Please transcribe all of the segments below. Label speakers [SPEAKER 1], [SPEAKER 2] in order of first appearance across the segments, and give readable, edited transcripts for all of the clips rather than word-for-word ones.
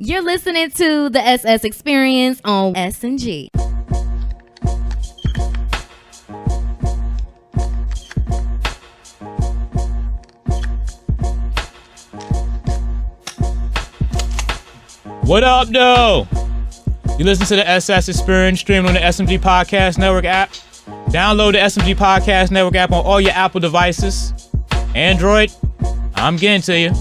[SPEAKER 1] You're listening to the SS Experience on S&G.
[SPEAKER 2] What up, though? You listen to the SS Experience streaming on the SMG Podcast Network app. Download the SMG Podcast Network app on all your Apple devices. Android, I'm getting to you.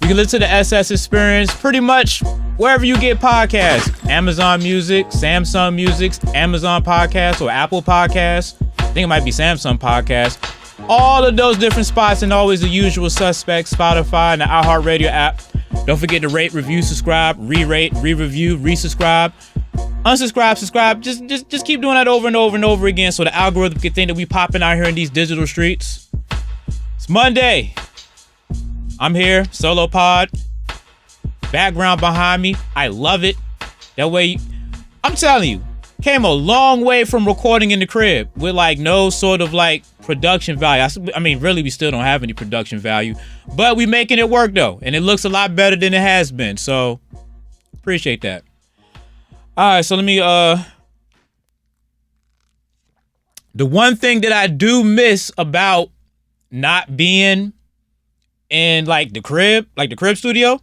[SPEAKER 2] You can listen to the SS Experience pretty much wherever you get podcasts. Amazon Music, Samsung Music, Amazon Podcasts, or Apple Podcasts. I think it might be Samsung Podcasts. All of those different spots, and always the usual suspects, Spotify and the iHeartRadio app. Don't forget to rate, review, subscribe, re-rate, re-review, resubscribe, unsubscribe, subscribe. Just keep doing that over and over and over again so the algorithm can think that we popping out here in these digital streets. It's Monday. I'm here, solo pod. Background behind me. I love it. That way, I'm telling you, came a long way from recording in the crib with like no sort of like production value. I mean, really, we still don't have any production value, but we making it work though, and it looks a lot better than it has been. So appreciate that. All right, so let me the one thing that I do miss about not being in like the crib studio,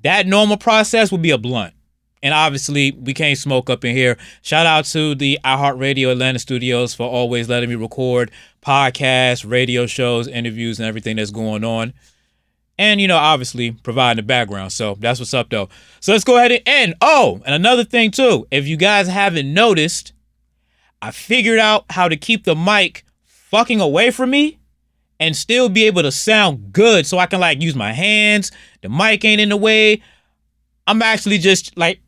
[SPEAKER 2] that normal process would be a blunt. And obviously, we can't smoke up in here. Shout out to the iHeartRadio Atlanta studios for always letting me record podcasts, radio shows, interviews, and everything that's going on. And, you know, obviously, providing the background. So that's what's up, though. So let's go ahead and end. Oh, and another thing, too. If you guys haven't noticed, I figured out how to keep the mic fucking away from me and still be able to sound good so I can, like, use my hands. The mic ain't in the way. I'm actually just, like,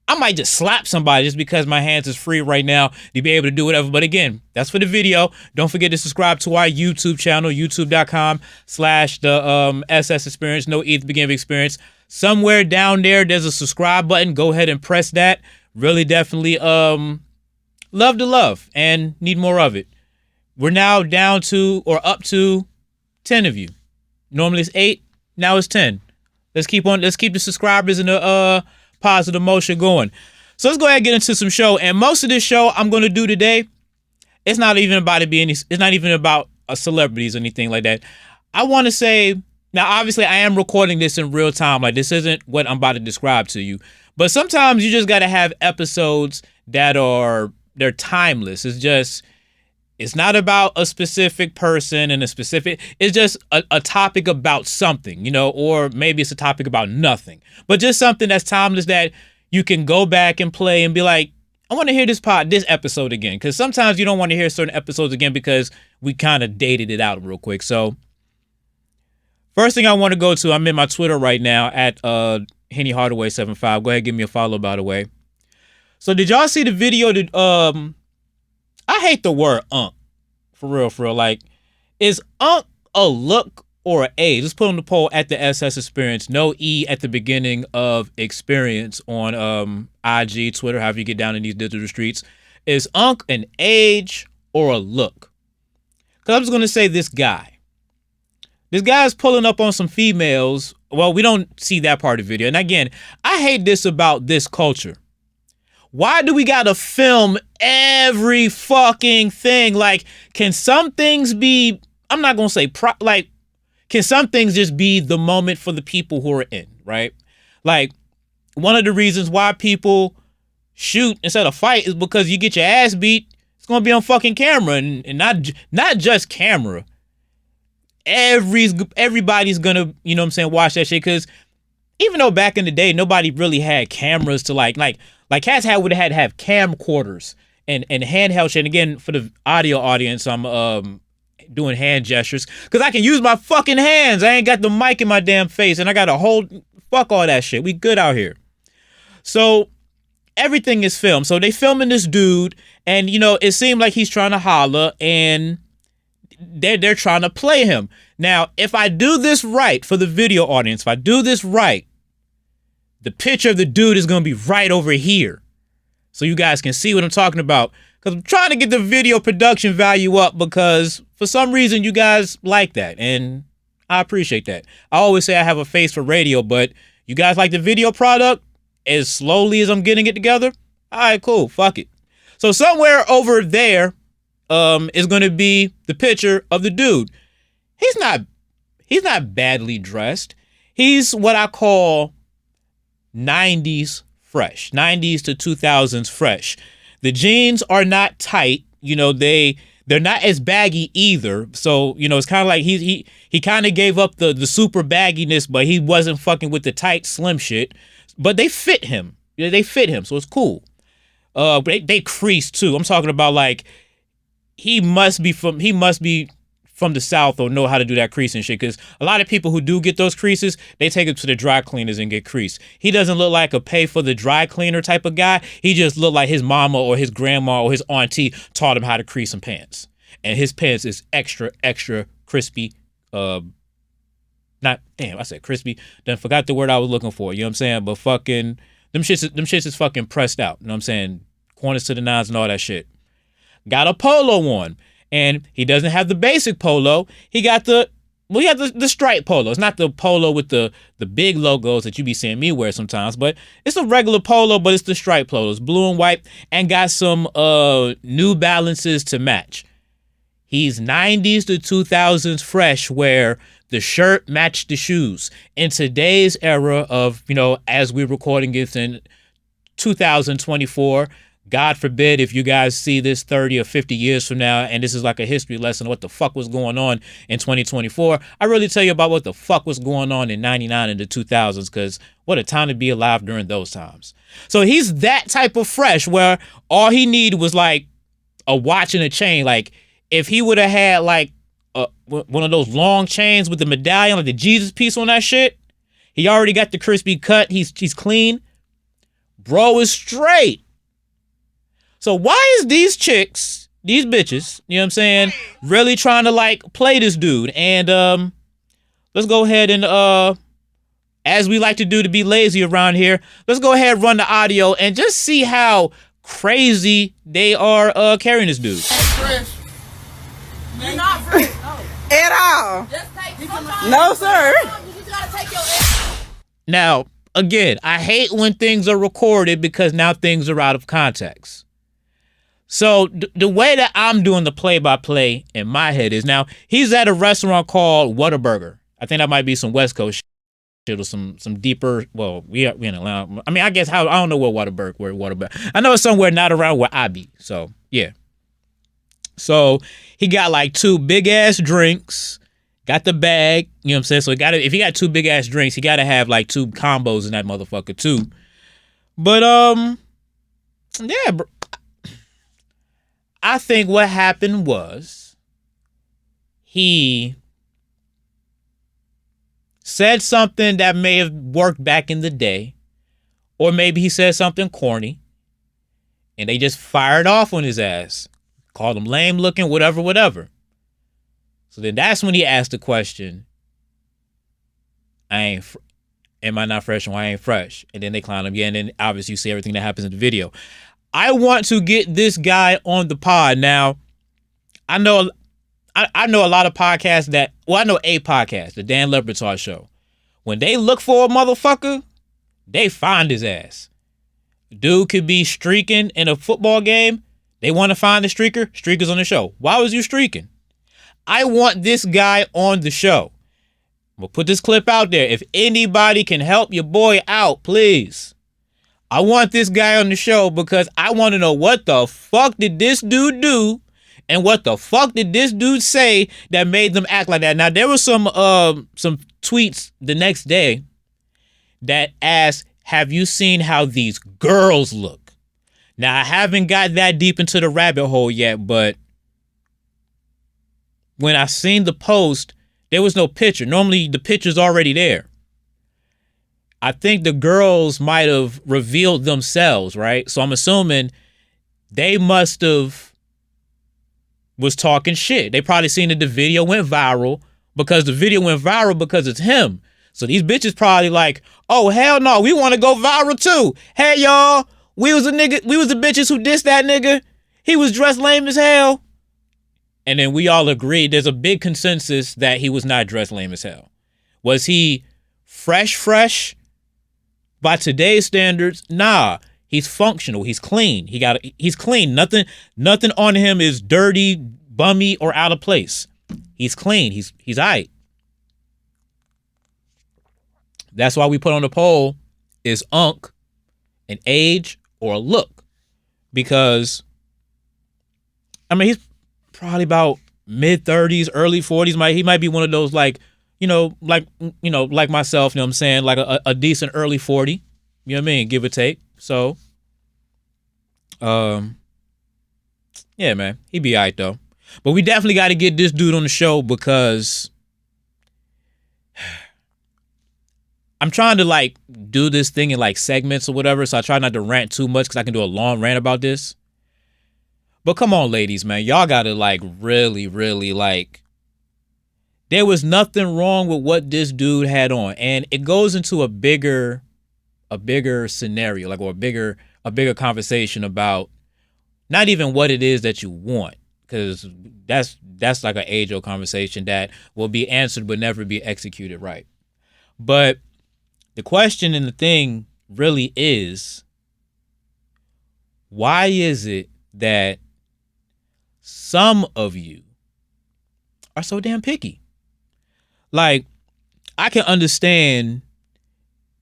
[SPEAKER 2] I might just slap somebody just because my hands is free right now to be able to do whatever. But again, that's for the video. Don't forget to subscribe to our YouTube channel, youtube.com/the SS Experience, no E at the beginning of experience. Somewhere down there, there's a subscribe button. Go ahead and press that. Really definitely love to love and need more of it. We're now down to or up to 10 of you. Normally it's 8. Now it's 10. Let's keep the subscribers and the positive motion going. So let's go ahead and get into some show. And most of this show I'm going to do today, it's not even about it's not even about celebrities or anything like that. I want to say, now obviously I am recording this in real time. Like this isn't what I'm about to describe to you. But sometimes you just got to have episodes that they're timeless. It's not about a specific person and it's just a topic about something, you know, or maybe it's a topic about nothing, but just something that's timeless that you can go back and play and be like, I want to hear this episode again. Cause sometimes you don't want to hear certain episodes again because we kind of dated it out real quick. So first thing I want to go to, I'm in my Twitter right now at Henny Hardaway 75. Go ahead and give me a follow, by the way. So did y'all see the video that, I hate the word unk. For real. Like, is unk a look or an A? Just put on the poll at the SS Experience. No E at the beginning of experience on IG, Twitter, however you get down in these digital streets. Is unk an age or a look? Because I'm just going to say this guy. This guy's pulling up on some females. Well, we don't see that part of the video. And again, I hate this about this culture. Why do we gotta film every fucking thing? Like, can some things be, I'm not gonna say, can some things just be the moment for the people who are in, right? Like, one of the reasons why people shoot instead of fight is because you get your ass beat, it's gonna be on fucking camera and not just camera. Everybody's gonna, you know what I'm saying, watch that shit, because even though back in the day, nobody really had cameras to like cats would have had to have camcorders and handheld shit. And again, for the audio audience, I'm doing hand gestures because I can use my fucking hands. I ain't got the mic in my damn face and I got to fuck all that shit. We good out here. So everything is filmed. So they filming this dude and, you know, it seemed like he's trying to holler and they're trying to play him. Now, if I do this right for the video audience, if I do this right, the picture of the dude is going to be right over here. So you guys can see what I'm talking about. Because I'm trying to get the video production value up because for some reason you guys like that. And I appreciate that. I always say I have a face for radio, but You guys like the video product as slowly as I'm getting it together? All right, cool. Fuck it. So somewhere over there is going to be the picture of the dude. He's not badly dressed. He's what I call 90s fresh. 90s to 2000s fresh. The jeans are not tight. You know, they're not as baggy either. So, you know, it's kind of like he kind of gave up the super bagginess, but he wasn't fucking with the tight, slim shit. But they fit him. Yeah, they fit him, so it's cool. They crease too. I'm talking about like he must be from the South or know how to do that creasing shit. Because a lot of people who do get those creases, they take it to the dry cleaners and get creased. He doesn't look like a pay for the dry cleaner type of guy. He just looked like his mama or his grandma or his auntie taught him how to crease some pants. And his pants is extra, extra crispy. I said crispy. Then forgot the word I was looking for. You know what I'm saying? But fucking them shits is fucking pressed out. You know what I'm saying? Corners to the nines and all that shit. Got a polo on. And he doesn't have the basic polo. He got the striped polo. It's not the polo with the big logos that you be seeing me wear sometimes, but it's a regular polo, but it's the striped polo. It's blue and white and got some New Balances to match. He's 90s to 2000s fresh where the shirt matched the shoes. In today's era of, you know, as we're recording this in 2024, God forbid if you guys see this 30 or 50 years from now and this is like a history lesson of what the fuck was going on in 2024, I really tell you about what the fuck was going on in 99 and the 2000s, because what a time to be alive during those times. So he's that type of fresh where all he needed was like a watch and a chain. Like if he would have had like one of those long chains with the medallion, like the Jesus piece on that shit, he already got the crispy cut. He's clean. Bro is straight. So why is these chicks, these bitches, you know what I'm saying, really trying to like play this dude? And let's go ahead and as we like to do to be lazy around here, let's go ahead and run the audio and just see how crazy they are carrying this dude.
[SPEAKER 3] You're not fresh.
[SPEAKER 4] At all.
[SPEAKER 3] Just take
[SPEAKER 4] No, sir.
[SPEAKER 3] You just gotta take your
[SPEAKER 2] Now, again, I hate when things are recorded because now things are out of context. So the way that I'm doing the play-by-play in my head is now he's at a restaurant called Whataburger. I think that might be some West Coast shit or some deeper. Well, we in Atlanta. I mean, I guess I don't know where Whataburger. I know it's somewhere not around where I be. So yeah. So he got like 2 big ass drinks. Got the bag. You know what I'm saying? So if he got 2 big ass drinks, he got to have like 2 combos in that motherfucker too. But yeah, bro. I think what happened was he said something that may have worked back in the day, or maybe he said something corny, and they just fired off on his ass, called him lame looking, whatever. So then that's when he asked the question, am I not fresh and why I ain't fresh? And then they clown him again, and then obviously you see everything that happens in the video. I want to get this guy on the pod. Now, I know a lot of podcasts I know a podcast, the Dan Le Batard Show. When they look for a motherfucker, they find his ass. Dude could be streaking in a football game. They want to find the streaker. Streaker's on the show. Why was you streaking? I want this guy on the show. I'm going to put this clip out there. If anybody can help your boy out, please. I want this guy on the show because I want to know what the fuck did this dude do and what the fuck did this dude say that made them act like that. Now, there were some tweets the next day that asked, have you seen how these girls look? Now, I haven't got that deep into the rabbit hole yet, but when I seen the post, there was no picture. Normally, the picture's already there. I think the girls might have revealed themselves, right? So I'm assuming they must have was talking shit. They probably seen that the video went viral because it's him. So these bitches probably like, oh, hell no, we want to go viral too. Hey, y'all, we was the bitches who dissed that nigga. He was dressed lame as hell. And then we all agreed there's a big consensus that he was not dressed lame as hell. Was he fresh? By today's standards, nah. He's functional. He's clean. He's clean. Nothing on him is dirty, bummy, or out of place. He's clean. He's all right. That's why we put on the poll, is Unc an age or a look? Because, I mean, he's probably about mid-30s, early 40s. He might be one of those like myself, you know what I'm saying? Like a decent early 40, you know what I mean? Give or take. So, yeah, man, he be all right though. But we definitely got to get this dude on the show because I'm trying to like do this thing in like segments or whatever. So I try not to rant too much because I can do a long rant about this. But come on, ladies, man, y'all got to like really, really like, there was nothing wrong with what this dude had on. And it goes into a bigger scenario, like, or a bigger conversation about not even what it is that you want, because that's like an age-old conversation that will be answered but never be executed right. But the question and the thing really is, why is it that some of you are so damn picky? Like, I can understand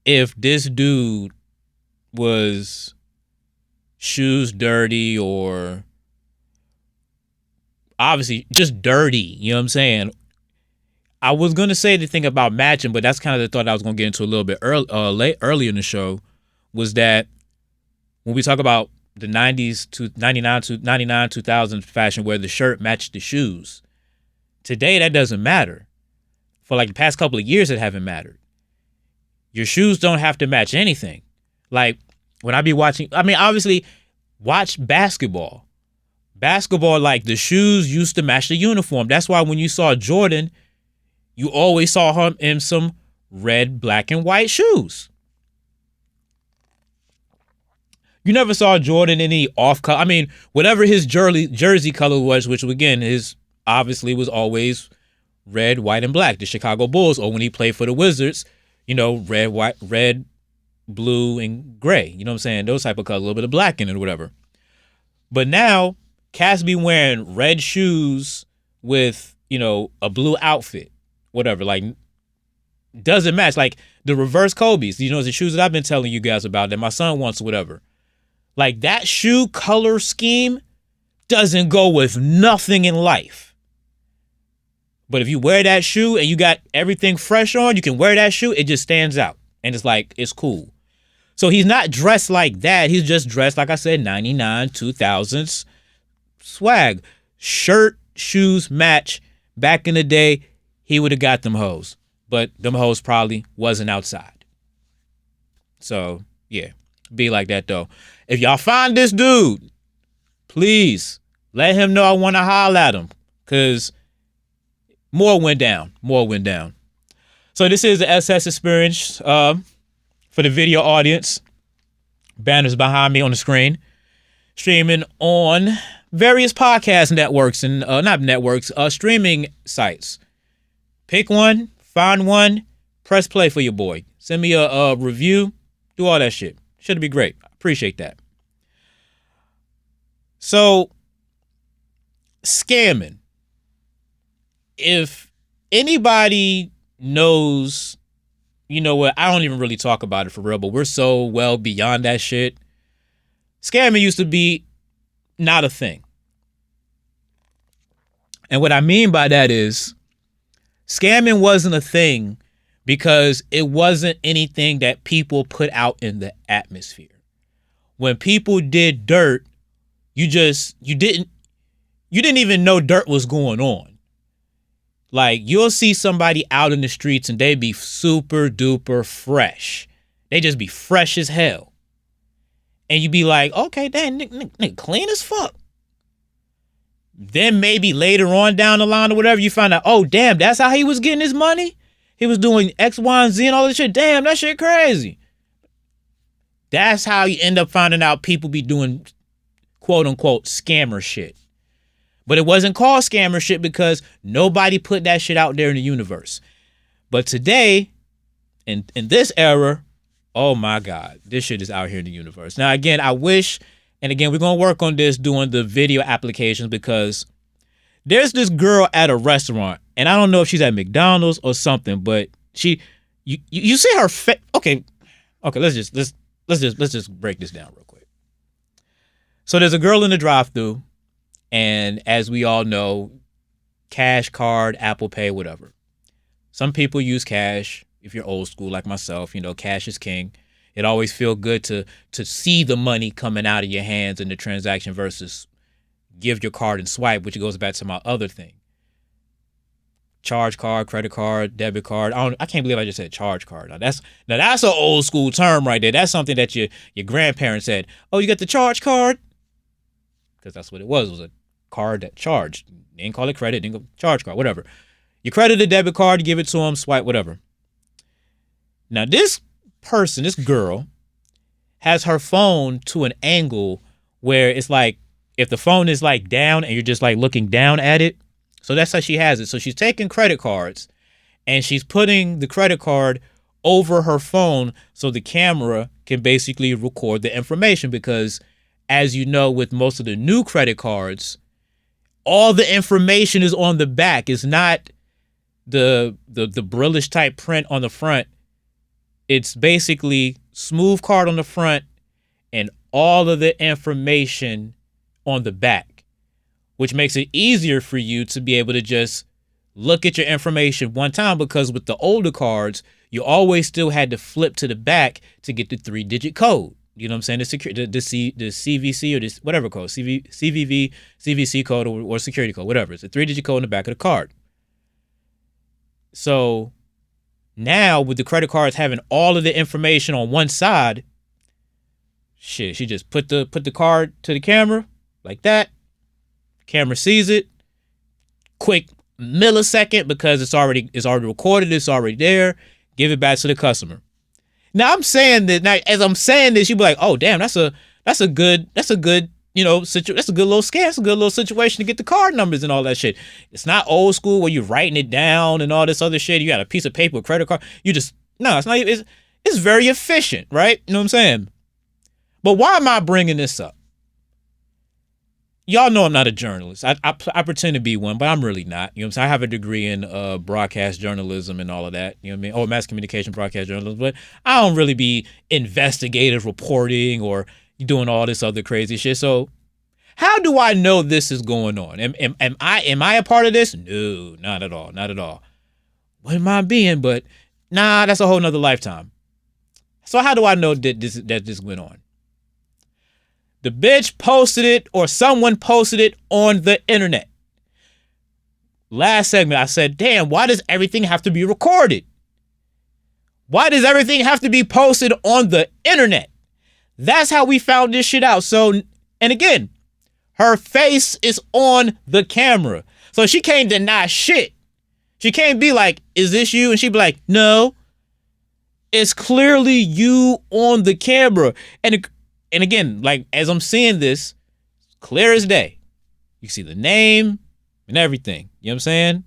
[SPEAKER 2] if this dude was shoes dirty or obviously just dirty, you know what I'm saying? I was going to say the thing about matching, but that's kind of the thought I was going to get into a little bit earlier in the show, was that when we talk about the 90s to 99, 2000 fashion where the shirt matched the shoes, today that doesn't matter. For like the past couple of years, it haven't mattered. Your shoes don't have to match anything. Like when I be watching, I mean, obviously watch basketball. Basketball, like the shoes used to match the uniform. That's why when you saw Jordan, you always saw him in some red, black, and white shoes. You never saw Jordan in any off color. I mean, whatever his jersey color was, which again, his obviously was always red, white, and black. The Chicago Bulls, or when he played for the Wizards, you know, red, blue, and gray. You know what I'm saying? Those type of colors, a little bit of black in it or whatever. But now, cats be wearing red shoes with, you know, a blue outfit, whatever. Like, doesn't match. Like the reverse Kobe's, you know, the shoes that I've been telling you guys about that my son wants or whatever. Like that shoe color scheme doesn't go with nothing in life. But if you wear that shoe and you got everything fresh on, you can wear that shoe, it just stands out. And it's like, it's cool. So he's not dressed like that. He's just dressed, like I said, 99, 2000s swag. Shirt, shoes match. Back in the day, he would have got them hoes. But them hoes probably wasn't outside. So, yeah. Be like that, though. If y'all find this dude, please let him know I want to holler at him. Because more went down. So this is the SS Experience for the video audience. Banners behind me on the screen. Streaming on various podcast networks and streaming sites. Pick one, find one, press play for your boy. Send me a review, do all that shit. Should be great. Appreciate that. So, scamming. If anybody knows, you know what, I don't even really talk about it for real, but we're so well beyond that shit. Scamming used to be not a thing. And what I mean by that is, scamming wasn't a thing because it wasn't anything that people put out in the atmosphere. When people did dirt, you didn't even know dirt was going on. Like, you'll see somebody out in the streets and they be super duper fresh. They just be fresh as hell. And you be like, okay, damn, nigga, clean as fuck. Then maybe later on down the line or whatever, you find out, oh, damn, that's how he was getting his money? He was doing X, Y, and Z and all this shit. Damn, that shit crazy. That's how you end up finding out people be doing quote unquote scammer shit. But it wasn't called scammer shit because nobody put that shit out there in the universe. But today, in this era, Oh my God, this shit is out here in the universe. Now, again, I wish, and again, we're going to work on this doing the video applications because there's this girl at a restaurant, and I don't know if she's at McDonald's or something, but you see her face. Okay, let's just break this down real quick. So there's a girl in the drive-thru, and as we all know, cash, card, Apple Pay, whatever. Some people use cash. If you're old school like myself, cash is king. It always feels good to see the money coming out of your hands in the transaction versus give your card and swipe, which goes back to my other thing. Charge card, credit card, debit card. I can't believe I just said charge card. Now that's an old school term right there. That's something that your grandparents said. Oh, you got the charge card? Because that's what it was. It was a card that charged. They didn't call it credit. They didn't go charge card, whatever. You credit a debit card, you give it to them, swipe, whatever. Now, this person, this girl, has her phone to an angle where it's like if the phone is like down and you're just like looking down at it. So that's how she has it. So she's taking credit cards and she's putting the credit card over her phone so the camera can basically record the information because, as you know, with most of the new credit cards, all the information is on the back. It's not the brillish type print on the front. It's basically smooth card on the front and all of the information on the back, which makes it easier for you to be able to just look at your information one time because with the older cards, you always still had to flip to the back to get the 3-digit code. You know what I'm saying? The CVC or this whatever code, CVV, CVC code or security code, whatever. It's a 3-digit code in the back of the card. So now with the credit cards having all of the information on one side, shit, she just put the card to the camera like that. Camera sees it. Quick millisecond because it's already recorded. It's already there. Give it back to the customer. Now I'm saying that. Now as I'm saying this, you be like, "Oh damn, that's a good that's a good little scam. It's a good little situation to get the card numbers and all that shit." It's not old school where you're writing it down and all this other shit. You got a piece of paper, credit card. It's not. It's very efficient, right? You know what I'm saying? But why am I bringing this up? Y'all know I'm not a journalist. I pretend to be one, but I'm really not. You know what I'm saying? I have a degree in broadcast journalism and all of that. You know what I mean? Or mass communication, broadcast journalism. But I don't really be investigative reporting or doing all this other crazy shit. So how do I know this is going on? Am I a part of this? No, not at all. Not at all. What am I being? But nah, that's a whole nother lifetime. So how do I know that this went on? The bitch posted it or someone posted it on the internet. Last segment, I said, damn, why does everything have to be recorded? Why does everything have to be posted on the internet? That's how we found this shit out. So, and again, her face is on the camera. So she can't deny shit. She can't be like, is this you? And she'd be like, no. It's clearly you on the camera. And again, like as I'm seeing this, clear as day. You see the name and everything. You know what I'm saying?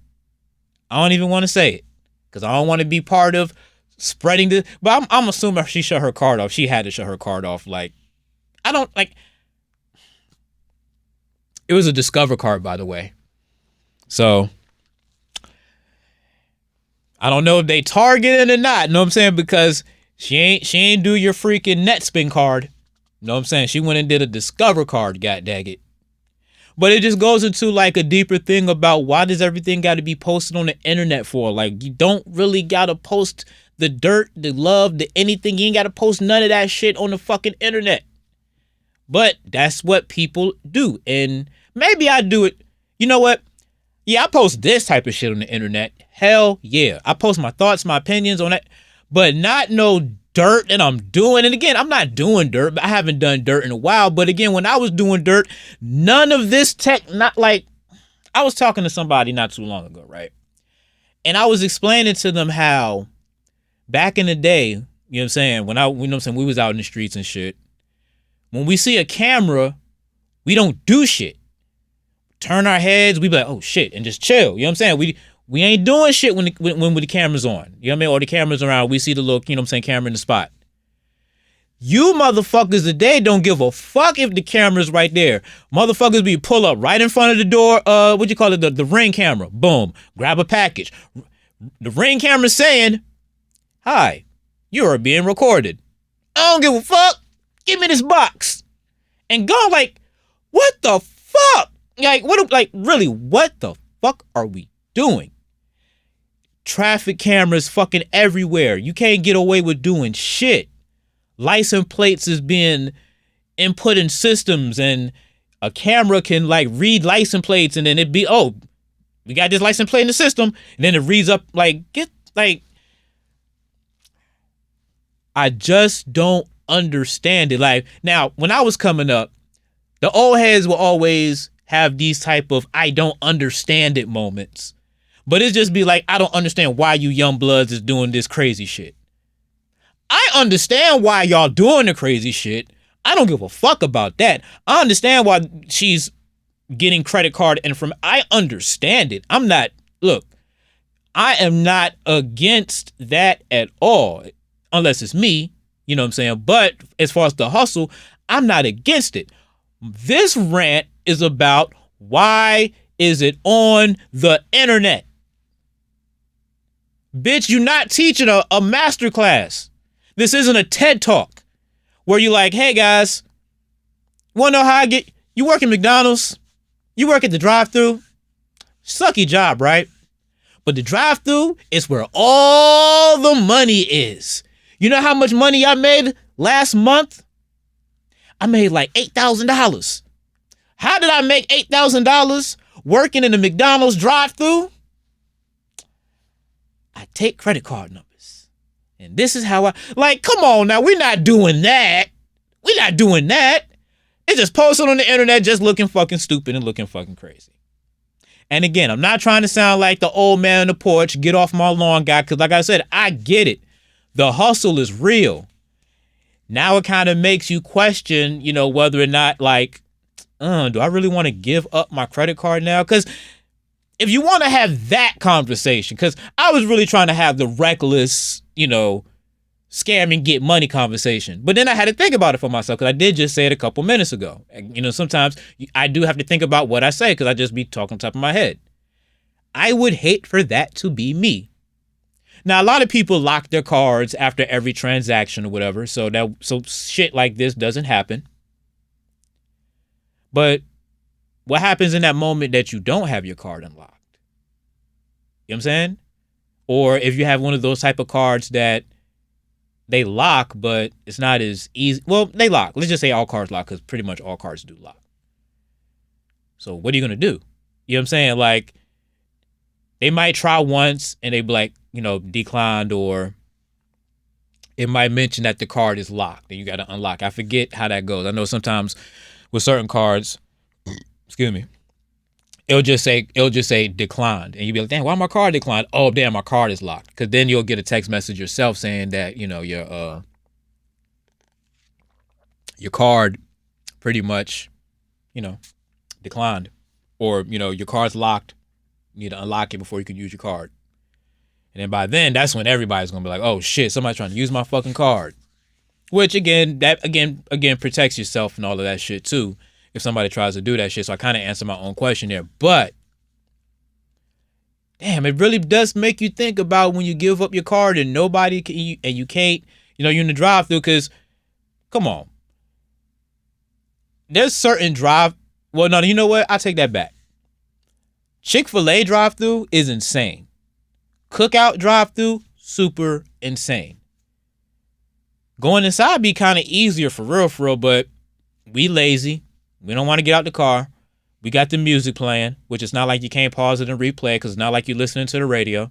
[SPEAKER 2] I don't even want to say it because I don't want to be part of spreading this. But I'm assuming she shut her card off. She had to shut her card off. Like, I don't like. It was a Discover card, by the way. So I don't know if they targeted or not. You know what I'm saying? Because she ain't do your freaking NetSpin card. You know what I'm saying? She went and did a Discover card, god dang it. But it just goes into like a deeper thing about why does everything got to be posted on the internet for? Like you don't really got to post the dirt, the love, the anything. You ain't got to post none of that shit on the fucking internet. But that's what people do. And maybe I do it. You know what? Yeah, I post this type of shit on the internet. Hell yeah. I post my thoughts, my opinions on that. But not no dirt and I'm doing. And again, I'm not doing dirt. I haven't done dirt in a while. But again, when I was doing dirt, none of this not like, I was talking to somebody not too long ago, right? And I was explaining to them how back in the day, you know what I'm saying, when we was out in the streets and shit, when we see a camera, we don't do shit. Turn our heads, we be like, oh shit, and just chill. You know what I'm saying? We ain't doing shit when the camera's on. You know what I mean? Or the camera's around, we see the little, you know what I'm saying, camera in the spot. You motherfuckers today don't give a fuck if the camera's right there. Motherfuckers be pull up right in front of the door, what you call it, the Ring camera. Boom. Grab a package. The Ring camera saying, "Hi, you are being recorded. I don't give a fuck. Give me this box." And go like, what the fuck? Really, what the fuck are we doing? Traffic cameras fucking everywhere. You can't get away with doing shit. License plates is being input in systems, and a camera can like read license plates, and then it be, oh, we got this license plate in the system, and then it reads up I just don't understand it. Like, now, when I was coming up, the old heads will always have these type of I don't understand it moments. But it's just be like, I don't understand why you young bloods is doing this crazy shit. I understand why y'all doing the crazy shit. I don't give a fuck about that. I understand why she's getting credit card and from I understand it. I am not against that at all. Unless it's me, you know what I'm saying? But as far as the hustle, I'm not against it. This rant is about why is it on the internet? Bitch, you're not teaching a master class. This isn't a TED Talk where you're like, hey guys, wanna know how you work at McDonald's? You work at the drive-thru? Sucky job, right? But the drive-thru is where all the money is. You know how much money I made last month? I made like $8,000. How did I make $8,000 working in the McDonald's drive-thru? I take credit card numbers. And this is how come on now, we're not doing that. We're not doing that. It's just posted on the internet just looking fucking stupid and looking fucking crazy. And again, I'm not trying to sound like the old man on the porch, get off my lawn guy, because like I said, I get it. The hustle is real. Now it kind of makes you question, whether or not do I really want to give up my credit card now? Because if you want to have that conversation, because I was really trying to have the reckless, scam and get money conversation. But then I had to think about it for myself, because I did just say it a couple minutes ago. Sometimes I do have to think about what I say, because I just be talking top of my head. I would hate for that to be me. Now, a lot of people lock their cards after every transaction or whatever, so shit like this doesn't happen. But what happens in that moment that you don't have your card unlocked? You know what I'm saying? Or if you have one of those type of cards that they lock, but it's not as easy. Well, they lock. Let's just say all cards lock, because pretty much all cards do lock. So what are you going to do? You know what I'm saying? Like, they might try once and they be like, declined, or it might mention that the card is locked and you got to unlock. I forget how that goes. I know sometimes with certain cards, excuse me, it'll just say declined, and you'll be like, damn, why my card declined? Oh, damn, my card is locked. Because then you'll get a text message yourself saying that your card pretty much declined, or your card's locked. You need to unlock it before you can use your card. And then by then, that's when everybody's gonna be like, oh shit, somebody's trying to use my fucking card. Which again protects yourself and all of that shit too, if somebody tries to do that shit. So I kind of answer my own question there. But damn, it really does make you think about when you give up your card and nobody can, and you can't, you're in the drive-thru, because come on. There's certain well, no, you know what? I take that back. Chick-fil-A drive-thru is insane. Cookout drive-thru, super insane. Going inside be kind of easier for real, but we lazy. We don't want to get out the car. We got the music playing, which is not like you can't pause it and replay, because it's not like you're listening to the radio.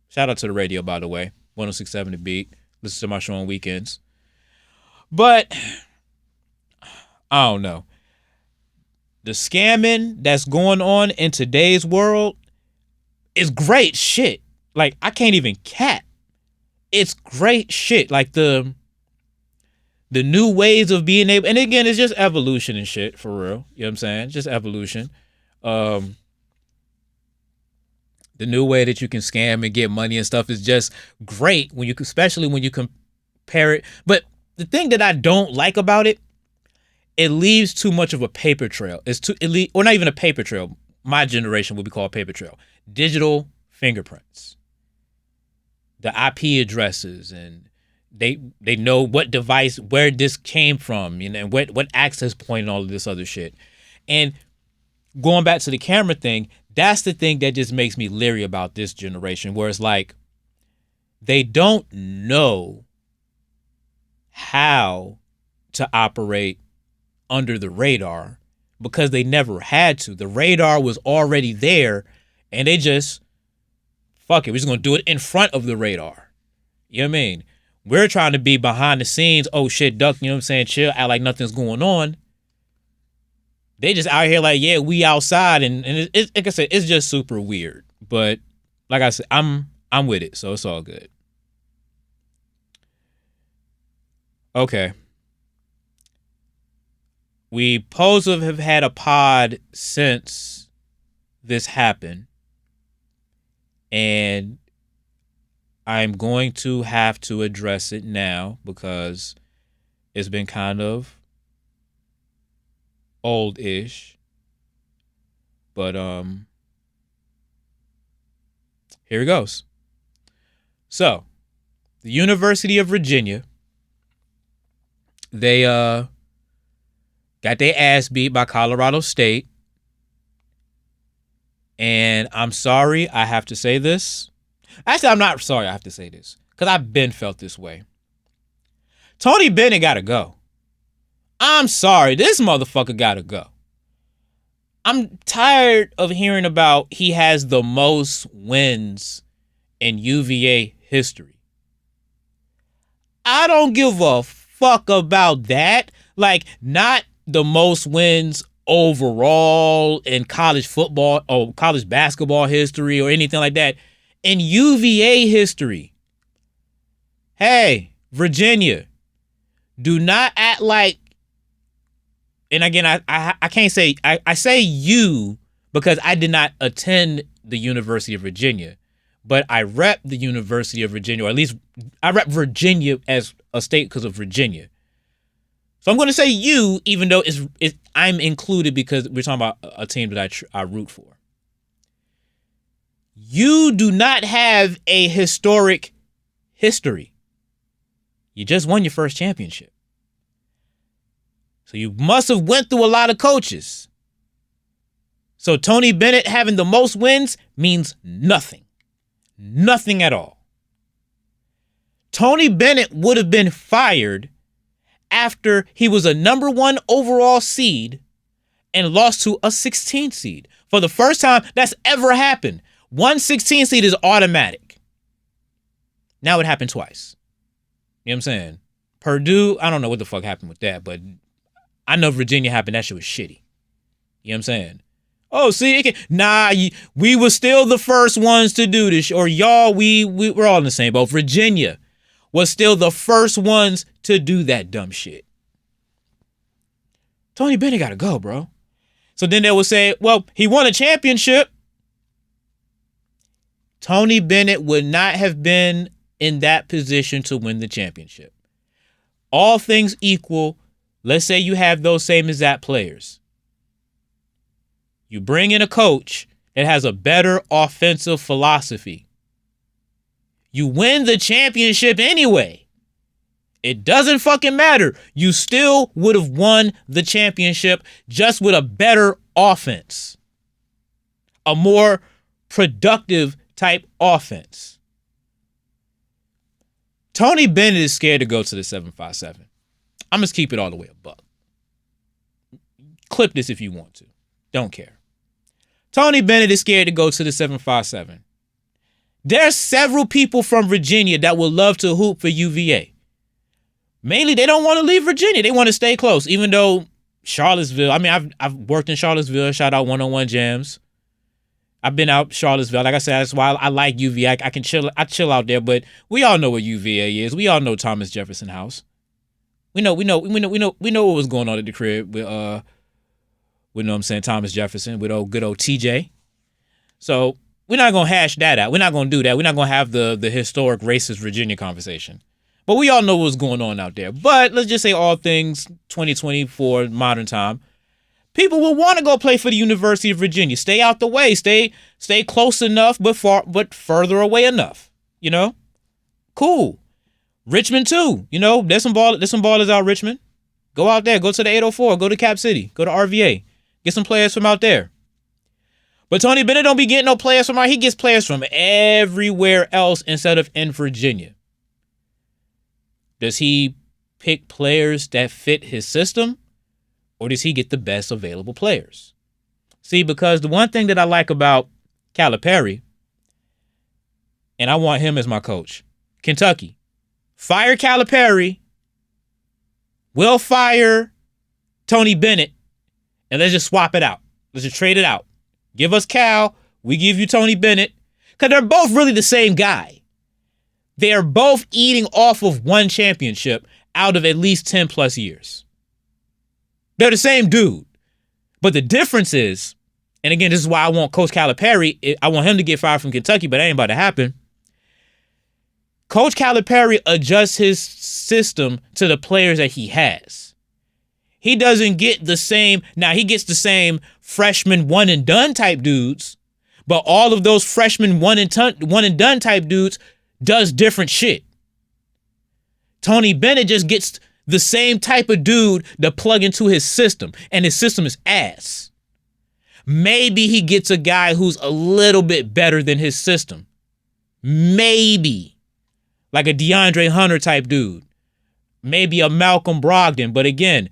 [SPEAKER 2] Shout out to the radio, by the way. 106.7 The Beat. Listen to my show on weekends. But I don't know. The scamming that's going on in today's world is great shit. Like, I can't even cap. It's great shit. Like, the new ways of being able, and again, it's just evolution and shit, for real. You know what I'm saying? Just evolution. The new way that you can scam and get money and stuff is just great, especially when you compare it. But the thing that I don't like about it, it leaves too much of a paper trail. Or not even a paper trail. My generation would be called paper trail. Digital fingerprints. The IP addresses, and they know what device, where this came from, and what access point and all of this other shit. And going back to the camera thing, that's the thing that just makes me leery about this generation, where it's like they don't know how to operate under the radar because they never had to. The radar was already there, and they just, fuck it, we're just going to do it in front of the radar. You know what I mean? We're trying to be behind the scenes, oh shit, duck, you know what I'm saying, chill, act like nothing's going on. They just out here like, yeah, we outside, and it's like I said, it's just super weird. But like I said, I'm with it, so it's all good. Okay. We supposed to have had a pod since this happened, and I'm going to have to address it now because it's been kind of old-ish. But here it goes. So, the University of Virginia, they got their ass beat by Colorado State. And I'm sorry I have to say this. Actually, I'm not sorry I have to say this, because I've been felt this way. Tony Bennett got to go. I'm sorry. This motherfucker got to go. I'm tired of hearing about he has the most wins in UVA history. I don't give a fuck about that. Like, not the most wins overall in college football or college basketball history or anything like that. In UVA history. Hey, Virginia, do not act like, and again, I can't say, I say you because I did not attend the University of Virginia, but I rep the University of Virginia, or at least I rep Virginia as a state because of Virginia. So I'm going to say you, even though I'm included because we're talking about a team that I root for. You do not have a historic history. You just won your first championship. So you must have went through a lot of coaches. So Tony Bennett having the most wins means nothing. Nothing at all. Tony Bennett would have been fired after he was a number 1 overall seed and lost to a 16 seed. For the first time that's ever happened. 1 16 seed is automatic. Now it happened twice. You know what I'm saying? Purdue, I don't know what the fuck happened with that, but I know Virginia happened. That shit was shitty. You know what I'm saying? Oh, see, we were still the first ones to do this. Or y'all, we're all in the same boat. Virginia was still the first ones to do that dumb shit. Tony Bennett got to go, bro. So then they will say, well, he won a championship. Tony Bennett would not have been in that position to win the championship. All things equal, let's say you have those same exact players. You bring in a coach that has a better offensive philosophy. You win the championship anyway. It doesn't fucking matter. You still would have won the championship just with a better offense. A more productive type offense. Tony Bennett is scared to go to the 757. I'm just keep it all the way a buck. Clip this if you want to. Don't care. Tony Bennett is scared to go to the 757. There's several people from Virginia that would love to hoop for UVA. Mainly, they don't want to leave Virginia. They want to stay close, even though Charlottesville, I mean, I've worked in Charlottesville. Shout out 101 Jams. I've been out Charlottesville. Like I said, that's why I like UVA. I can chill. I chill out there, but we all know what UVA is. We all know Thomas Jefferson House. We know what was going on at the crib with know what I'm saying, Thomas Jefferson, with good old TJ. So we're not gonna hash that out. We're not gonna do that. We're not gonna have the historic racist Virginia conversation. But we all know what's going on out there. But let's just say all things 2024 modern time. People will want to go play for the University of Virginia. Stay out the way. Stay close enough, but further away enough. You know? Cool. Richmond too. You know, there's some ballers out Richmond. Go out there. Go to the 804. Go to Cap City. Go to RVA. Get some players from out there. But Tony Bennett don't be getting no players from out. He gets players from everywhere else instead of in Virginia. Does he pick players that fit his system, or does he get the best available players? See, because the one thing that I like about Calipari, and I want him as my coach, Kentucky, fire Calipari, we'll fire Tony Bennett, and let's just swap it out. Let's just trade it out. Give us Cal, we give you Tony Bennett, because they're both really the same guy. They're both eating off of one championship out of at least 10 plus years. They're the same dude. But the difference is, and again, this is why I want Coach Calipari, I want him to get fired from Kentucky, but that ain't about to happen. Coach Calipari adjusts his system to the players that he has. He doesn't get the same, now he gets the same freshman one and done type dudes, but all of those freshman one and done type dudes does different shit. Tony Bennett just gets the same type of dude to plug into his system, and his system is ass. Maybe he gets a guy who's a little bit better than his system. Maybe. Like a DeAndre Hunter type dude. Maybe a Malcolm Brogdon, but again,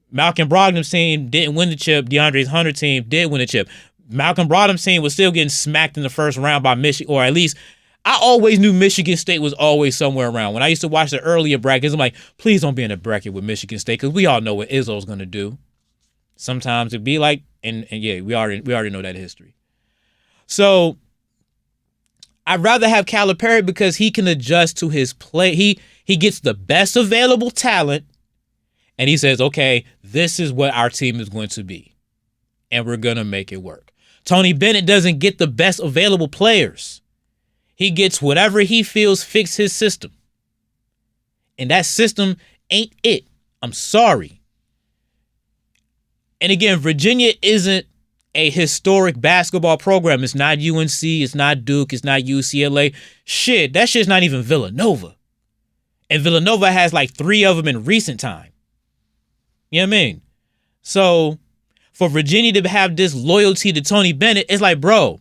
[SPEAKER 2] Malcolm Brogdon's team didn't win the chip. DeAndre Hunter team did win the chip. Malcolm Brogdon's team was still getting smacked in the first round by Michigan, or at least I always knew Michigan State was always somewhere around. When I used to watch the earlier brackets, I'm like, please don't be in a bracket with Michigan State, because we all know what Izzo's going to do. Sometimes it'd be like, and yeah, we already know that history. So I'd rather have Calipari because he can adjust to his play. He gets the best available talent, and he says, okay, this is what our team is going to be, and we're going to make it work. Tony Bennett doesn't get the best available players. He gets whatever he feels fits his system. And that system ain't it. I'm sorry. And again, Virginia isn't a historic basketball program. It's not UNC. It's not Duke. It's not UCLA. Shit, that shit's not even Villanova. And Villanova has like 3 of them in recent time. You know what I mean? So for Virginia to have this loyalty to Tony Bennett, it's like, bro,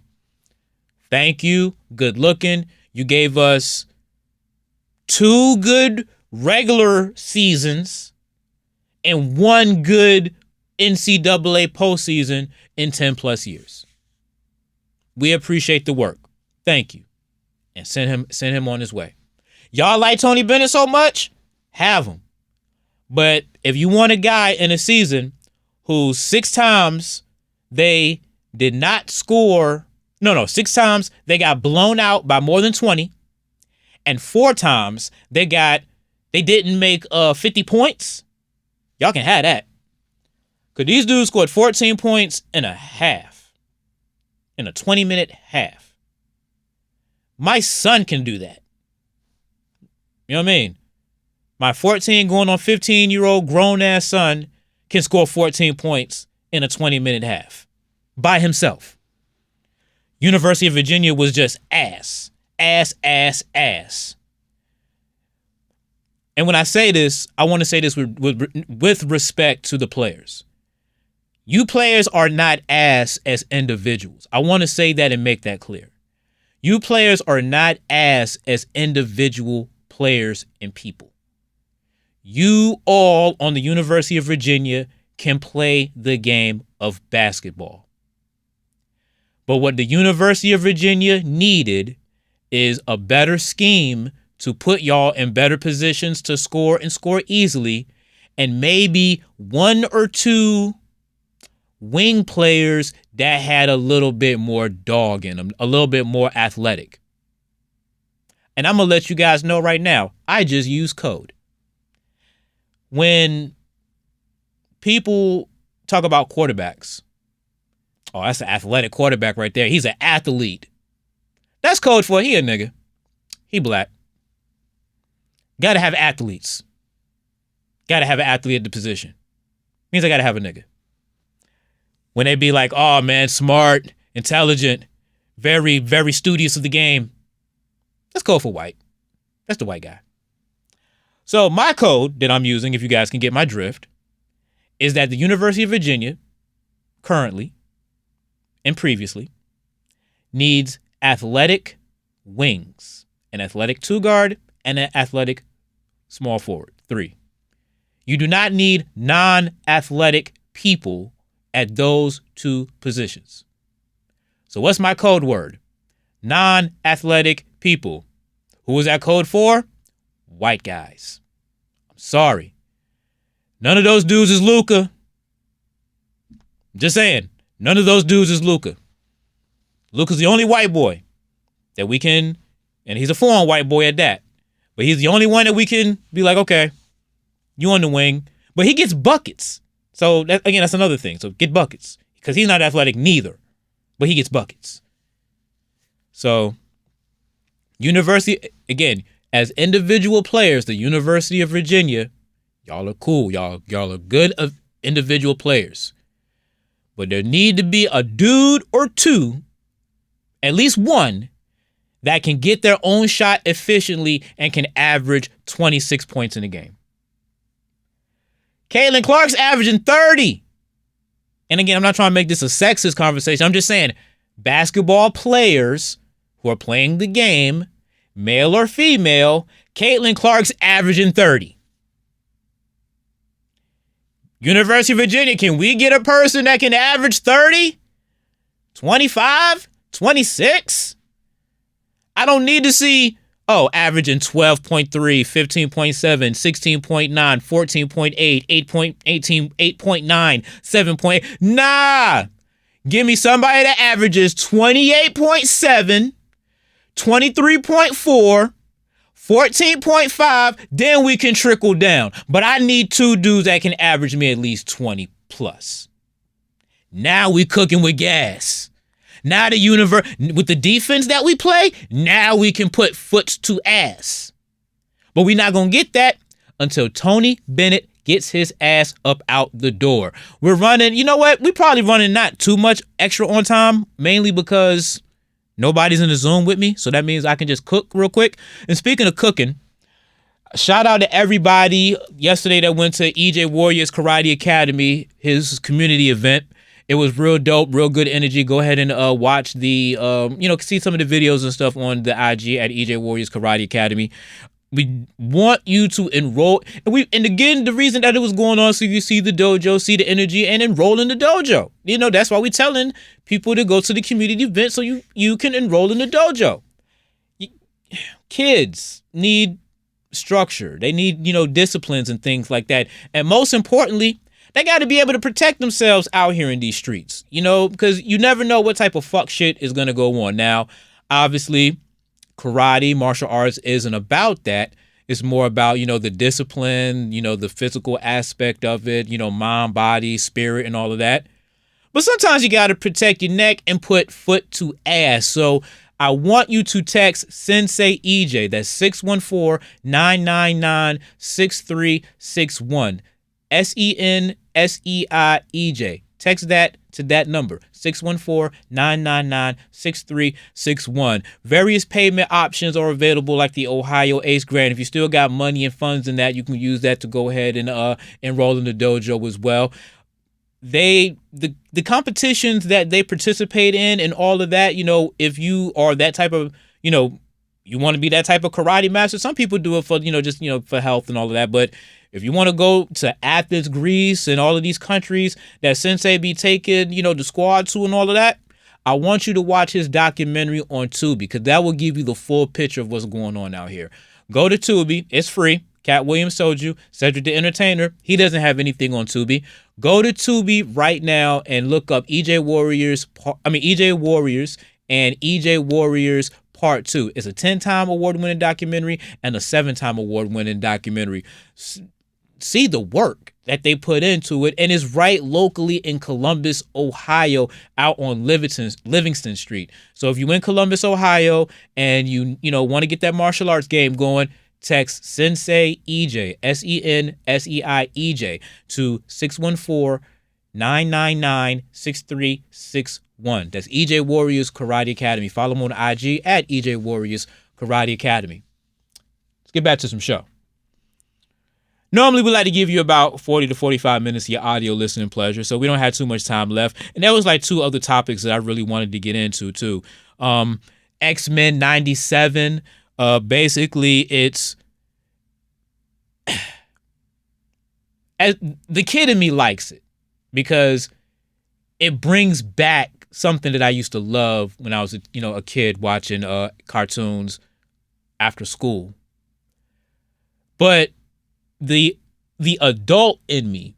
[SPEAKER 2] thank you. Good looking. You gave us 2 good regular seasons and 1 good NCAA postseason in 10 plus years. We appreciate the work. Thank you. And send him on his way. Y'all like Tony Bennett so much? Have him. But if you want a guy in a season who 6 times they did not score, 6 times they got blown out by more than 20, and 4 times they didn't make 50 points, y'all can have that. Because these dudes scored 14 points in a half. In a 20-minute half. My son can do that. You know what I mean? My 14 going on 15-year-old grown-ass son can score 14 points in a 20-minute half. By himself. University of Virginia was just ass. Ass, ass, ass. And when I say this, I want to say this with respect to the players. You players are not ass as individuals. I want to say that and make that clear. You players are not ass as individual players and people. You all on the University of Virginia can play the game of basketball. But what the University of Virginia needed is a better scheme to put y'all in better positions to score and score easily, and maybe 1 or 2 wing players that had a little bit more dog in them, a little bit more athletic. And I'm going to let you guys know right now, I just use code. When people talk about quarterbacks, oh, that's an athletic quarterback right there. He's an athlete. That's code for he a nigga. He black. Got to have athletes. Got to have an athlete at the position. Means I got to have a nigga. When they be like, oh man, smart, intelligent, very, very studious of the game. Let's go for white. That's the white guy. So my code that I'm using, if you guys can get my drift, is that the University of Virginia, currently and previously, needs athletic wings, an athletic two guard and an athletic small forward, 3. You do not need non-athletic people at those 2 positions. So what's my code word? Non-athletic people. Who is that code for? White guys. I'm sorry. None of those dudes is Luka. Just saying. None of those dudes is Luka. Luka's the only white boy that we can, and he's a foreign white boy at that, but he's the only one that we can be like, okay, you on the wing, but he gets buckets. So that, again, that's another thing. So get buckets because he's not athletic neither, but he gets buckets. So University, again, as individual players, the University of Virginia, y'all are cool. Y'all are good of individual players. But there need to be a dude or 2, at least one, that can get their own shot efficiently and can average 26 points in a game. Caitlin Clark's averaging 30. And again, I'm not trying to make this a sexist conversation. I'm just saying basketball players who are playing the game, male or female, Caitlin Clark's averaging 30. University of Virginia, can we get a person that can average 30? 25? 26? I don't need to see, averaging 12.3, 15.7, 16.9, 14.8, 8.18, 8.9, 7.8. Nah! Give me somebody that averages 28.7, 23.4, 14.5, then we can trickle down. But I need 2 dudes that can average me at least 20 plus. Now we cooking with gas. Now with the defense that we play, now we can put foot to ass. But we're not going to get that until Tony Bennett gets his ass up out the door. We're running, you know what? We're probably running not too much extra on time, mainly because nobody's in the Zoom with me. So that means I can just cook real quick. And speaking of cooking, shout out to everybody yesterday that went to EJ Warriors Karate Academy, his community event. It was real dope, real good energy. Go ahead and watch the, see some of the videos and stuff on the IG at EJ Warriors Karate Academy. We want you to enroll. And again, the reason that it was going on, so you see the dojo, see the energy, and enroll in the dojo. You know, that's why we're telling people to go to the community event so you can enroll in the dojo. Kids need structure. They need, disciplines and things like that. And most importantly, they got to be able to protect themselves out here in these streets, because you never know what type of fuck shit is going to go on. Now, obviously, karate, martial arts isn't about that. It's more about, the discipline, the physical aspect of it, mind, body, spirit, and all of that. But sometimes you got to protect your neck and put foot to ass. So I want you to text Sensei EJ. That's 614-999-6361. SENSEIEJ. Text that to that number, 614-999-6361. Various payment options are available, like the Ohio Ace Grant. If you still got money and funds in that, you can use that to go ahead and enroll in the dojo as well. The competitions that they participate in and all of that, if you are that type of, you want to be that type of karate master. Some people do it for, just, for health and all of that. But if you want to go to Athens, Greece, and all of these countries that Sensei be taking, the squad to and all of that, I want you to watch his documentary on Tubi, because that will give you the full picture of what's going on out here. Go to Tubi. It's free. Cat Williams told you. Cedric the Entertainer, he doesn't have anything on Tubi. Go to Tubi right now and look up EJ Warriors and EJ Warriors Part 2. It's a 10-time award-winning documentary and a 7-time award-winning documentary. See the work that they put into it, and it's right locally in Columbus, Ohio, out on Livingston Street. So if you're in Columbus, Ohio, and you want to get that martial arts game going, text Sensei EJ, SENSEIEJ, to 614-999-6361. That's EJ Warriors Karate Academy. Follow them on IG at EJ Warriors Karate Academy. Let's get back to some show. Normally, we like to give you about 40 to 45 minutes of your audio listening pleasure, so we don't have too much time left. And there was like two other topics that I really wanted to get into, too. X-Men 97, basically, it's... the kid in me likes it because it brings back something that I used to love when I was a kid watching cartoons after school. But the adult in me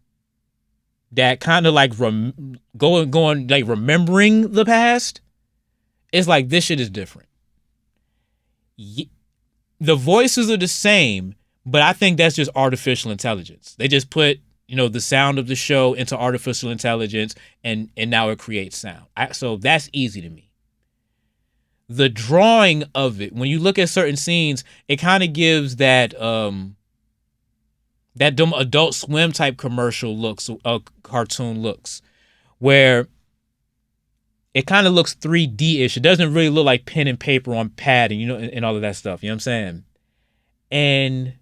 [SPEAKER 2] that kind of like going like remembering the past is like, this shit is different. The voices are the same, but I think that's just artificial intelligence. They just put the sound of the show into artificial intelligence, and now it creates sound. So that's easy to me. The drawing of it, when you look at certain scenes, it kind of gives that dumb Adult Swim type commercial looks, cartoon looks, where it kind of looks 3D-ish. It doesn't really look like pen and paper on padding, and all of that stuff. You know what I'm saying? And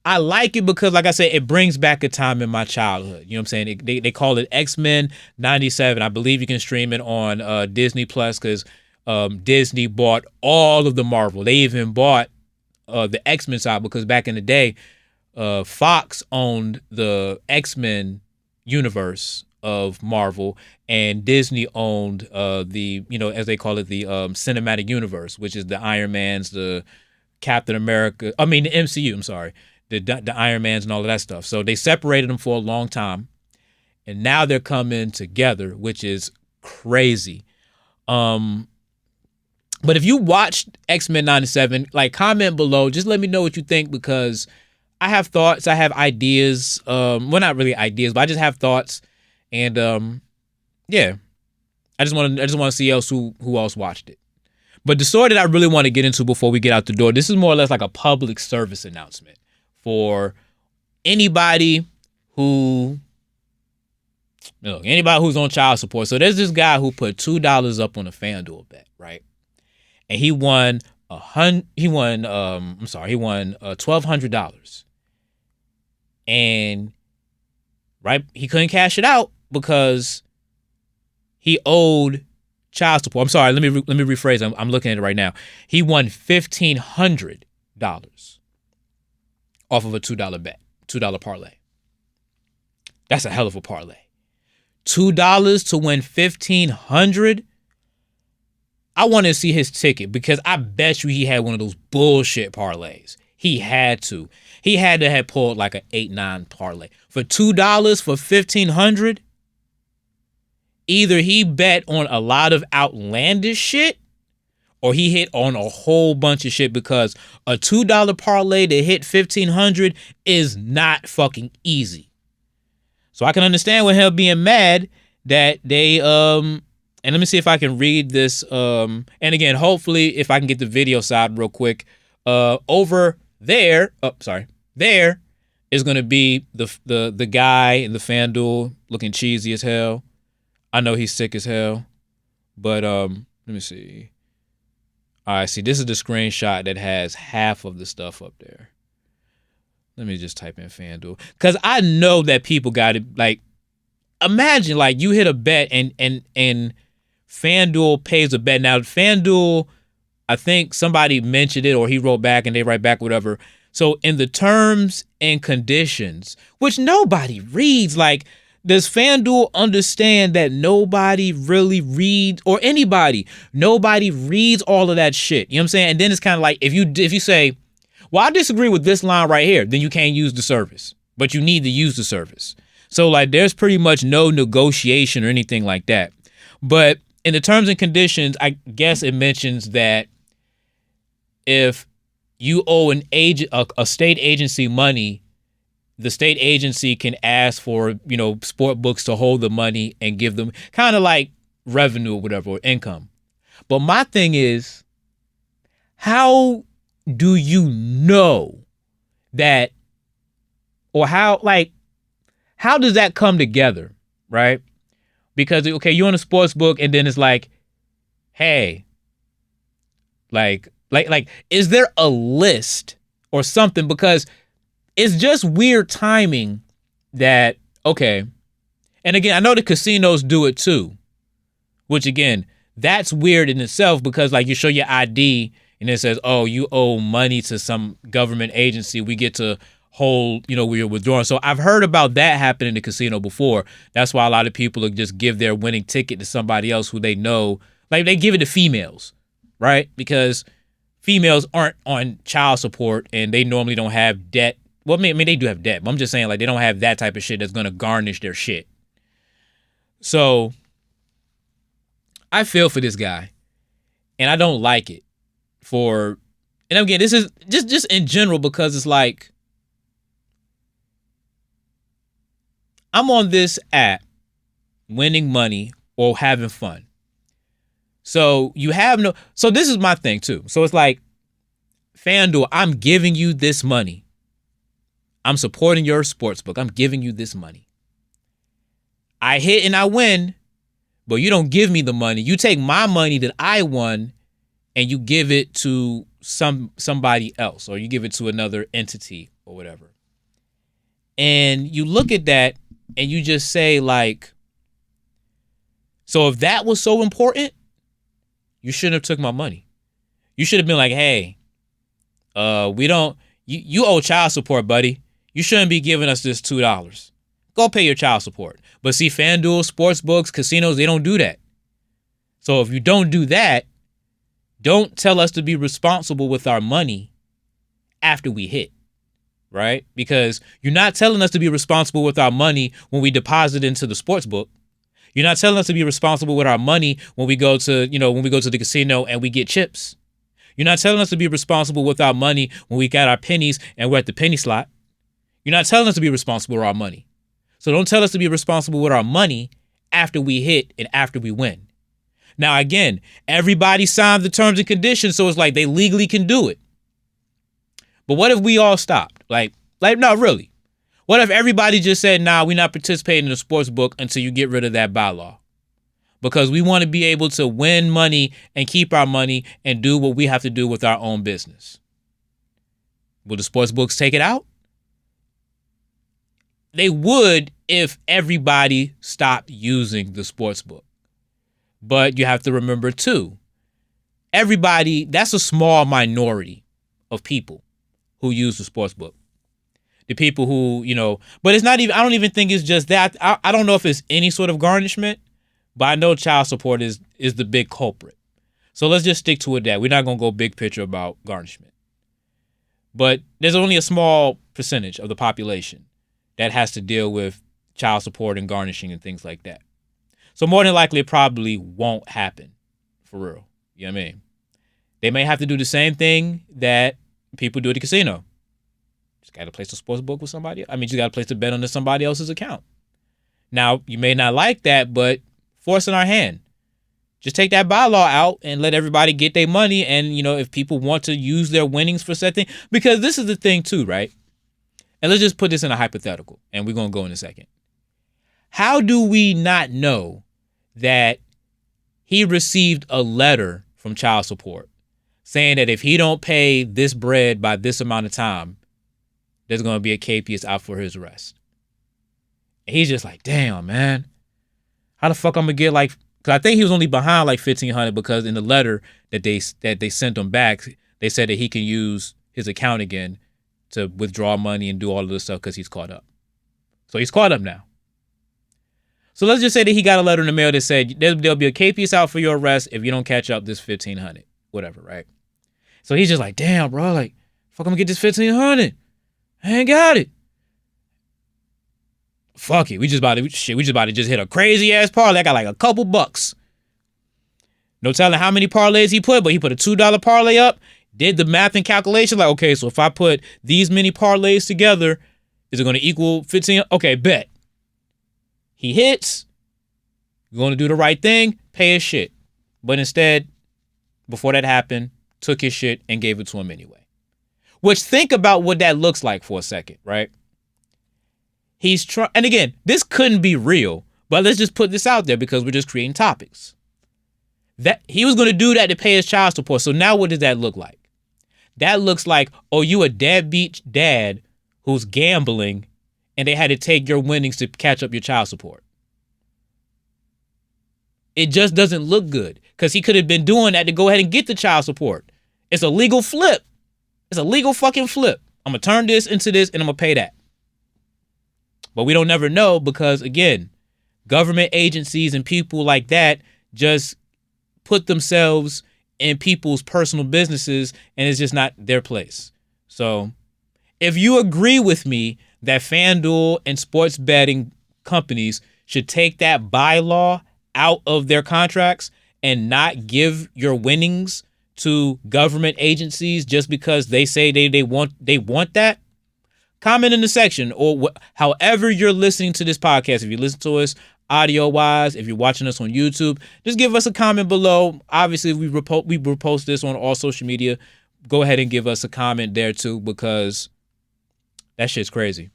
[SPEAKER 2] I like it because, like I said, it brings back a time in my childhood. You know what I'm saying? They call it X-Men 97. I believe you can stream it on Disney Plus because Disney bought all of the Marvel. They even bought the X-Men side because back in the day, Fox owned the X-Men universe of Marvel, and Disney owned the, as they call it, the cinematic universe, which is the Iron Mans, the Captain America, the MCU, I'm sorry, the Iron Mans and all of that stuff. So they separated them for a long time, and now they're coming together, which is crazy. But if you watched X-Men 97, like, comment below, just let me know what you think, because I have thoughts, I have ideas, well, not really ideas, but I just have thoughts, and yeah, I just want to see who else watched it. But the story that I really want to get into before we get out the door, this is more or less like a public service announcement for anybody who's on child support. So there's this guy who put $2 up on a FanDuel bet, right? And he won $1,200. And right, he couldn't cash it out because he owed child support. I'm sorry, let me rephrase. I'm looking at it right now. He won $1,500 off of a $2 bet, $2 parlay. That's a hell of a parlay. $2 to win $1,500. I want to see his ticket because I bet you he had one of those bullshit parlays. He had to have pulled like an 8-9 parlay for $2 for $1,500. Either he bet on a lot of outlandish shit, or he hit on a whole bunch of shit, because a $2 parlay to hit $1,500 is not fucking easy. So I can understand with him being mad that they and let me see if I can read this. And again, hopefully, if I can get the video side real quick. Over there, there is gonna be the guy in the FanDuel looking cheesy as hell. I know he's sick as hell, but let me see. All right, see, this is the screenshot that has half of the stuff up there. Let me just type in FanDuel, because I know that people got it. Like, imagine like you hit a bet and FanDuel pays a bet. Now, FanDuel, I think somebody mentioned it, or he wrote back and they write back, whatever. So in the terms and conditions, which nobody reads, like, does FanDuel understand that nobody really reads, or nobody reads all of that shit? You know what I'm saying? And then it's kind of like, if you say, well, I disagree with this line right here, then you can't use the service, but you need to use the service. So like, there's pretty much no negotiation or anything like that. But in the terms and conditions, I guess it mentions that if you owe a state agency money, the state agency can ask for, sport books to hold the money and give them kind of like revenue or whatever, or income. But my thing is, how do you know that, or how does that come together, right? Because, okay, you're on a sports book and then it's like, hey, like, is there a list or something? Because it's just weird timing that, okay. And again, I know the casinos do it too, which again, that's weird in itself because like you show your ID and it says, oh, you owe money to some government agency. We get to hold, where you're withdrawing. So I've heard about that happen in the casino before. That's why a lot of people will just give their winning ticket to somebody else who they know. Like they give it to females, right? Because females aren't on child support and they normally don't have debt. Well, I mean, they do have debt, but I'm just saying like they don't have that type of shit that's going to garnish their shit. So I feel for this guy and I don't like it and again, this is just in general because it's like, I'm on this app winning money or having fun. So so this is my thing too. So it's like, FanDuel, I'm giving you this money. I'm supporting your sports book. I'm giving you this money. I hit and I win, but you don't give me the money. You take my money that I won and you give it to somebody else, or you give it to another entity or whatever. And you look at that and you just say like, so if that was so important, you shouldn't have took my money. You should have been like, hey, you owe child support, buddy. You shouldn't be giving us this $2. Go pay your child support. But see, FanDuel, sports books, casinos, they don't do that. So if you don't do that, don't tell us to be responsible with our money after we hit. Right? Because you're not telling us to be responsible with our money when we deposit into the sports book. You're not telling us to be responsible with our money when we go to, the casino and we get chips. You're not telling us to be responsible with our money when we got our pennies and we're at the penny slot. You're not telling us to be responsible with our money. So don't tell us to be responsible with our money after we hit and after we win. Now, again, everybody signed the terms and conditions, so it's like they legally can do it. But what if we all stopped? Like, no, really. What if everybody just said, nah, we're not participating in the sports book until you get rid of that bylaw? Because we want to be able to win money and keep our money and do what we have to do with our own business. Will the sports books take it out? They would if everybody stopped using the sports book. But you have to remember too, everybody, that's a small minority of people who use the sports book. The people who, but it's not even, I don't even think it's just that. I don't know if it's any sort of garnishment, but I know child support is the big culprit. So let's just stick to it that. We're not going to go big picture about garnishment. But there's only a small percentage of the population that has to deal with child support and garnishing and things like that. So more than likely, it probably won't happen for real. You know what I mean? They may have to do the same thing that people do at the casino. Just got to place the sports book with somebody. I mean, you got to place the bet on somebody else's account. Now, you may not like that, but force in our hand. Just take that bylaw out and let everybody get their money. And, if people want to use their winnings for something, because this is the thing too, right? And let's just put this in a hypothetical, and we're going to go in a second. How do we not know that he received a letter from child support saying that if he don't pay this bread by this amount of time, there's going to be a capias out for his arrest? And he's just like, damn, man, how the fuck I'm going to get because I think he was only behind like $1,500 because in the letter that they sent him back, they said that he can use his account again to withdraw money and do all of this stuff because he's caught up. So he's caught up now. So let's just say that he got a letter in the mail that said there'll be a capias out for your arrest if you don't catch up this $1,500, whatever, right? So he's just like, damn, bro, fuck, I'm gonna get this $1,500. I ain't got it. Fuck it, we just about to just hit a crazy ass parlay. I got like a couple bucks. No telling how many parlays he put, but he put a $2 parlay up, did the math and calculation, like, okay, so if I put these many parlays together, is it gonna equal 15? Okay, bet. He hits, you're going to do the right thing, pay his shit. But instead, before that happened, took his shit and gave it to him anyway. Which, think about what that looks like for a second, right? He's trying, and again, this couldn't be real, but let's just put this out there because we're just creating topics. That he was going to do that to pay his child support. So now what does that look like? That looks like, oh, you a deadbeat dad who's gambling and they had to take your winnings to catch up your child support. It just doesn't look good because he could have been doing that to go ahead and get the child support. It's a legal flip. It's a legal fucking flip. I'm going to turn this into this and I'm going to pay that. But we don't never know because, again, government agencies and people like that just put themselves in people's personal businesses and it's just not their place. So if you agree with me that FanDuel and sports betting companies should take that bylaw out of their contracts and not give your winnings to government agencies just because they say they want that, comment in the section or however you're listening to this podcast. If you listen to us audio wise, if you're watching us on YouTube, just give us a comment below. Obviously, we will post this on all social media. Go ahead and give us a comment there too because that shit's crazy.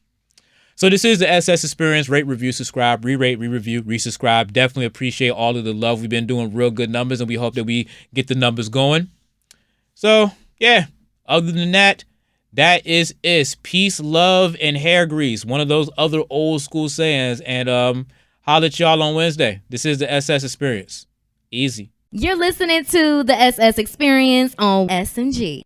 [SPEAKER 2] So this is the SS Experience. Rate, review, subscribe, re-rate, re-review, resubscribe. Definitely appreciate all of the love. We've been doing real good numbers, and we hope that we get the numbers going. So, yeah, other than that, that is it. Peace, love, and hair grease. One of those other old school sayings. And holla at y'all on Wednesday. This is the SS Experience. Easy.
[SPEAKER 1] You're listening to the SS Experience on SMG.